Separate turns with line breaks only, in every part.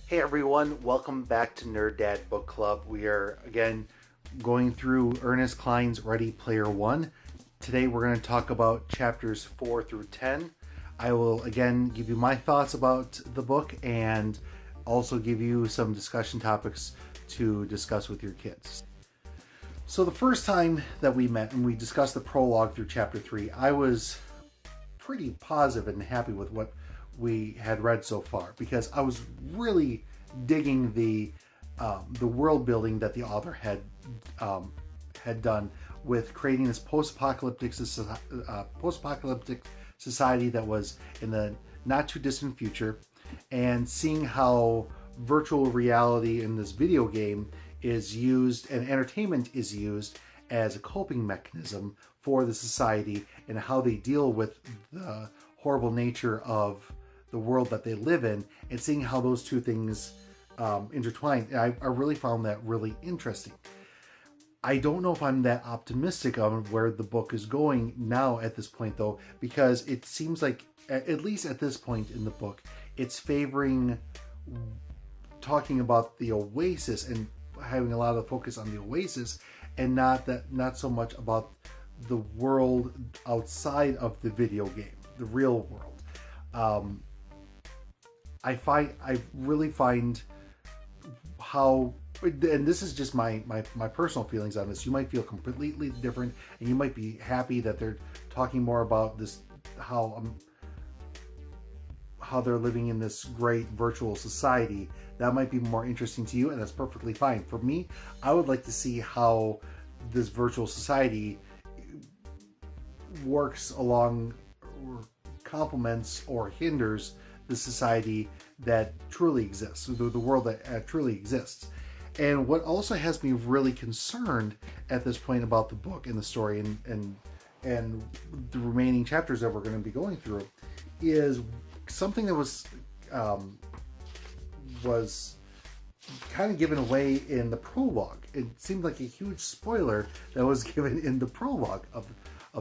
Hey everyone, welcome back to Nerd Dad Book Club. We are again going through Ernest Cline's Ready Player One. Today we're going to talk about chapters 4 through 10. I will again give you my thoughts about the book and also give you some discussion topics to discuss with your kids. So the first time that we met and we discussed the prologue through chapter 3, I was pretty positive and happy with what we had read so far because I was really digging the world building that the author had done with creating this post-apocalyptic society that was in the not too distant future, and seeing how virtual reality in this video game is used and entertainment is used as a coping mechanism for the society and how they deal with the horrible nature of the world that they live in, and seeing how those two things intertwine. I really found that really interesting. I don't know if I'm that optimistic on where the book is going now at this point, though, because it seems like, at least at this point in the book, it's favoring talking about the OASIS and having a lot of focus on the OASIS, and not so much about the world outside of the video game, the real world. I really find how, and this is just my personal feelings on this. You might feel completely different, and you might be happy that they're talking more about this, how they're living in this great virtual society. That might be more interesting to you, and that's perfectly fine. For me, I would like to see how this virtual society works along, or complements or hinders the society that truly exists, the world that truly exists. And what also has me really concerned at this point about the book and the story and the remaining chapters that we're going to be going through is something that was kind of given away in the prologue. It seemed like a huge spoiler that was given in the prologue of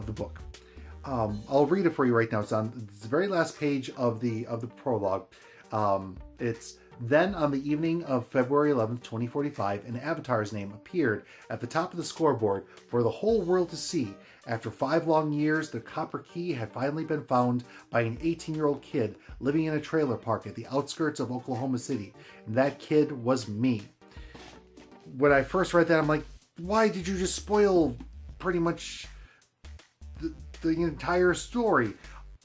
the book. I'll read it for you right now. It's on the very last page of the prologue. It's then on the evening of February 11th, 2045, an avatar's name appeared at the top of the scoreboard for the whole world to see. After 5 long years, the copper key had finally been found by an 18-year-old kid living in a trailer park at the outskirts of Oklahoma City. And that kid was me. When I first read that, I'm like, why did you just spoil pretty much the entire story?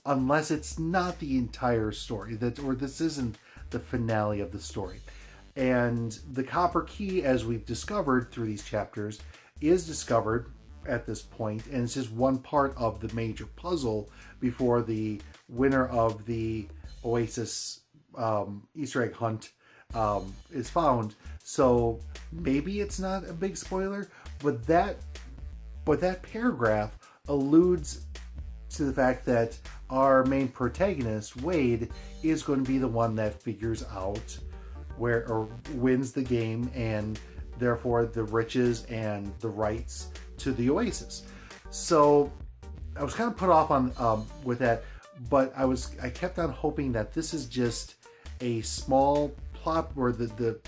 Unless it's not the entire story, or this isn't the finale of the story. And the copper key, as we've discovered through these chapters, is discovered at this point, and it's just one part of the major puzzle before the winner of the OASIS Easter egg hunt is found. So maybe it's not a big spoiler, but that paragraph alludes to the fact that our main protagonist, Wade, is going to be the one that figures out or wins the game, and therefore the riches and the rights to the OASIS. So I was kind of put off on with that, but I kept on hoping that this is just a small plot where the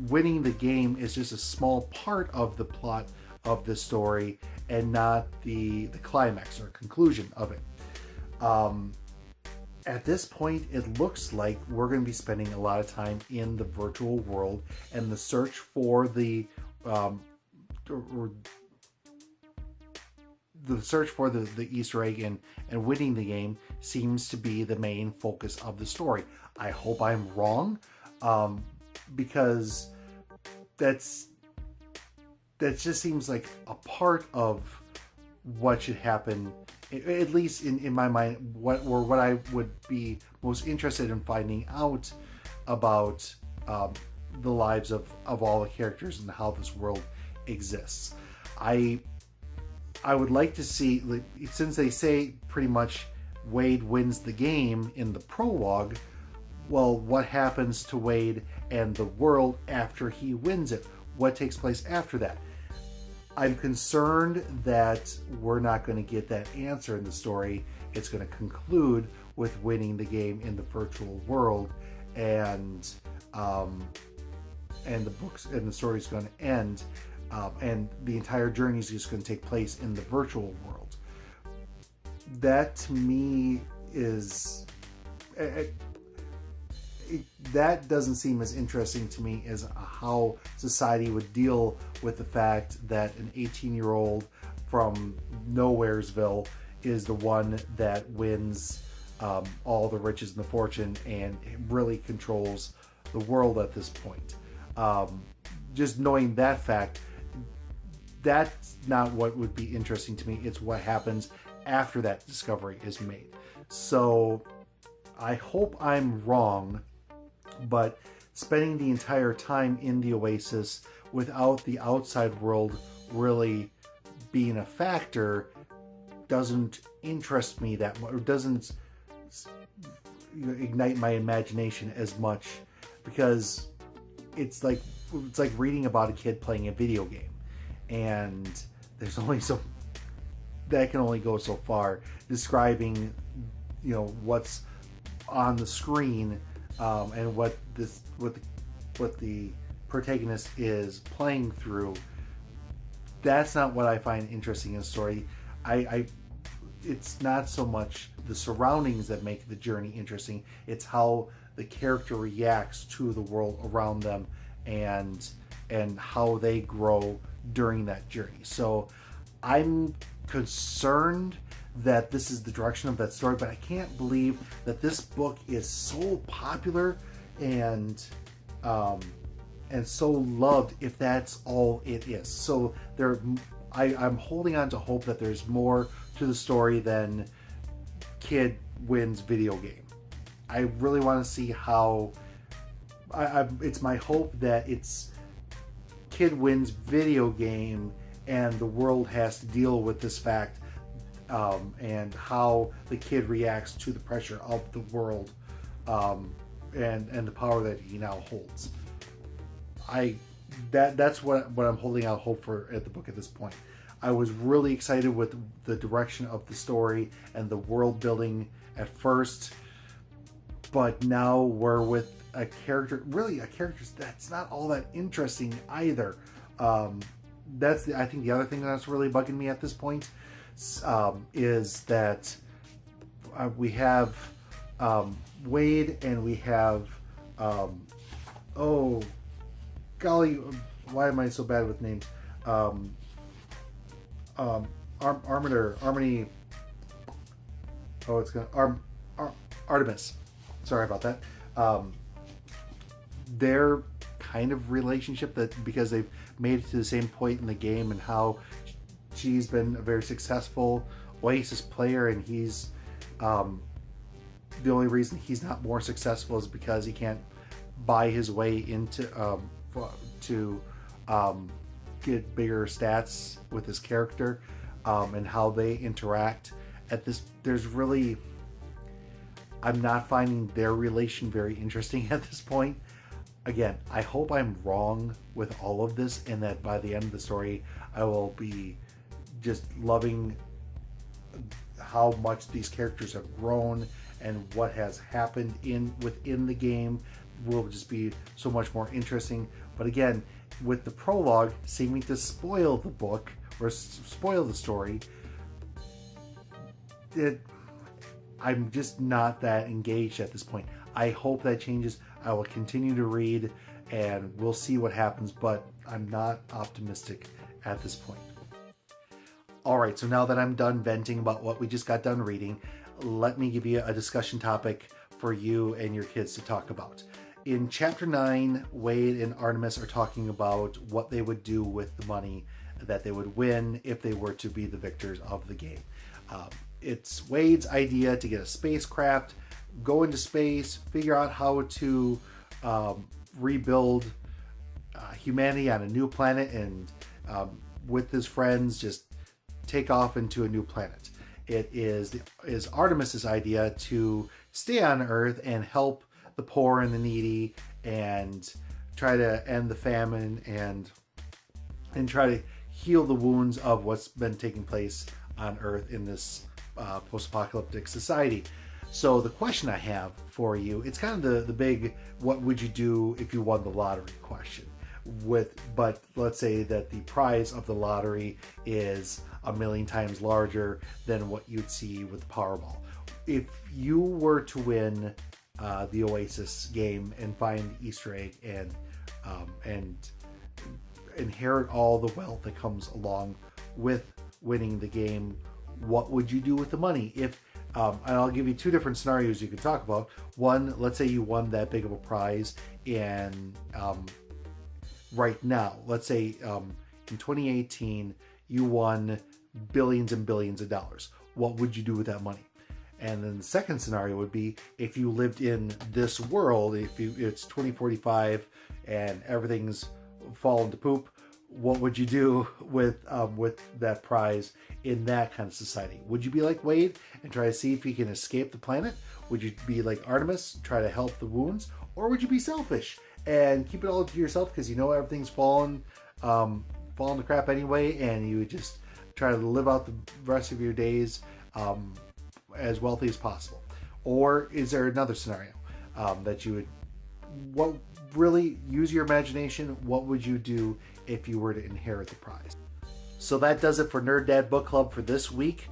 winning the game is just a small part of the plot of the story and not the climax or conclusion of it. At this point, it looks like we're going to be spending a lot of time in the virtual world, and the search for the Easter egg and winning the game seems to be the main focus of the story. I hope I'm wrong, because that just seems like a part of what should happen, at least in my mind, what I would be most interested in finding out about the lives of all the characters and how this world exists. I would like to see, since they say pretty much Wade wins the game in the prologue, well, what happens to Wade and the world after he wins it? What takes place after that? I'm concerned that we're not going to get that answer in the story. It's going to conclude with winning the game in the virtual world, and the books and the story is going to end, and the entire journey is just going to take place in the virtual world. That to me is that doesn't seem as interesting to me as how society would deal with the fact that an 18-year-old from Nowheresville is the one that wins all the riches and the fortune and really controls the world at this point. Just knowing that fact, that's not what would be interesting to me. It's what happens after that discovery is made. So I hope I'm wrong, but spending the entire time in the Oasis without the outside world really being a factor doesn't interest me that much, or doesn't ignite my imagination as much, because it's like reading about a kid playing a video game, and there's only so that can only go so far describing what's on the screen, and what the protagonist is playing through. That's not what I find interesting in a story. It's not so much the surroundings that make the journey interesting. It's how the character reacts to the world around them, and how they grow during that journey. So I'm concerned that this is the direction of that story, but I can't believe that this book is so popular and so loved if that's all it is. So I'm holding on to hope that there's more to the story than kid wins video game. I really want to see how it's my hope that it's kid wins video game and the world has to deal with this fact, and how the kid reacts to the pressure of the world, and the power that he now holds. That's what I'm holding out hope for at the book at this point. I was really excited with the direction of the story and the world building at first, but now we're with a character that's not all that interesting either. I think the other thing that's really bugging me at this point is that we have Wade, and we have oh golly, why am I so bad with names? Armony. Oh, it's gonna Artemis. Sorry about that. Their kind of relationship, that because they've made it to the same point in the game, and how she's been a very successful OASIS player, and he's the only reason he's not more successful is because he can't buy his way into to get bigger stats with his character, and how they interact at this. I'm not finding their relation very interesting at this point. Again, I hope I'm wrong with all of this, and that by the end of the story I will be just loving how much these characters have grown, and what has happened within the game will just be so much more interesting. But again, with the prologue seeming to spoil the book, or spoil the story, I'm just not that engaged at this point. I hope that changes. I will continue to read, and we'll see what happens, but I'm not optimistic at this point. Alright, so now that I'm done venting about what we just got done reading, let me give you a discussion topic for you and your kids to talk about. In Chapter 9, Wade and Artemis are talking about what they would do with the money that they would win if they were to be the victors of the game. It's Wade's idea to get a spacecraft, go into space, figure out how to rebuild humanity on a new planet, and with his friends just take off into a new planet. It is Artemis's idea to stay on Earth and help the poor and the needy, and try to end the famine, and try to heal the wounds of what's been taking place on Earth in this post-apocalyptic society. So the question I have for you, it's kind of the big, what would you do if you won the lottery question? But let's say that the prize of the lottery is 1,000,000 times larger than what you'd see with the Powerball. If you were to win the Oasis game and find the Easter egg and inherit all the wealth that comes along with winning the game, what would you do with the money? If and I'll give you two different scenarios you can talk about. One, let's say you won that big of a prize, and right now, let's say in 2018 you won billions and billions of dollars. What would you do with that money? And then the second scenario would be if you lived in this world, it's 2045 and everything's fallen to poop. What would you do with that prize in that kind of society? Would you be like Wade and try to see if you can escape the planet? Would you be like Artemis, try to help the wounds? Or would you be selfish and keep it all to yourself because you know everything's fallen to crap anyway, and you would just try to live out the rest of your days as wealthy as possible? Or is there another scenario that you would really use your imagination? What would you do if you were to inherit the prize? So that does it for Nerd Dad Book Club for this week.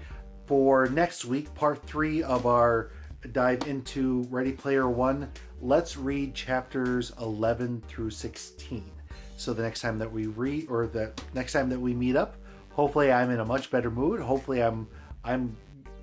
For next week, part 3 of our dive into Ready Player One, let's read chapters 11 through 16. So the next time that we read, or the next time that we meet up, hopefully I'm in a much better mood. Hopefully I'm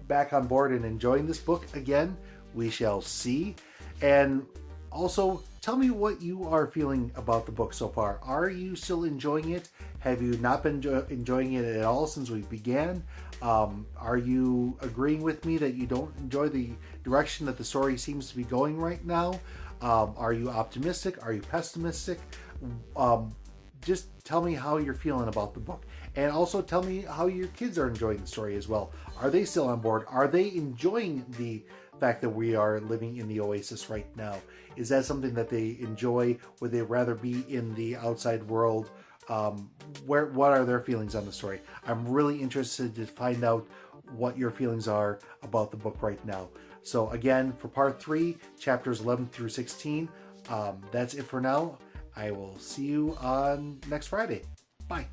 back on board and enjoying this book again. We shall see. And also, tell me what you are feeling about the book so far. Are you still enjoying it? Have you not been enjoying it at all since we began? Are you agreeing with me that you don't enjoy the direction that the story seems to be going right now? Are you optimistic? Are you pessimistic? Just tell me how you're feeling about the book. And also tell me how your kids are enjoying the story as well. Are they still on board? Are they enjoying the fact that we are living in the Oasis right now? Is that something that they enjoy? Would they rather be in the outside world? What are their feelings on the story? I'm really interested to find out what your feelings are about the book right now. So again, for part 3, chapters 11 through 16, that's it for now. I will see you on next Friday. Bye.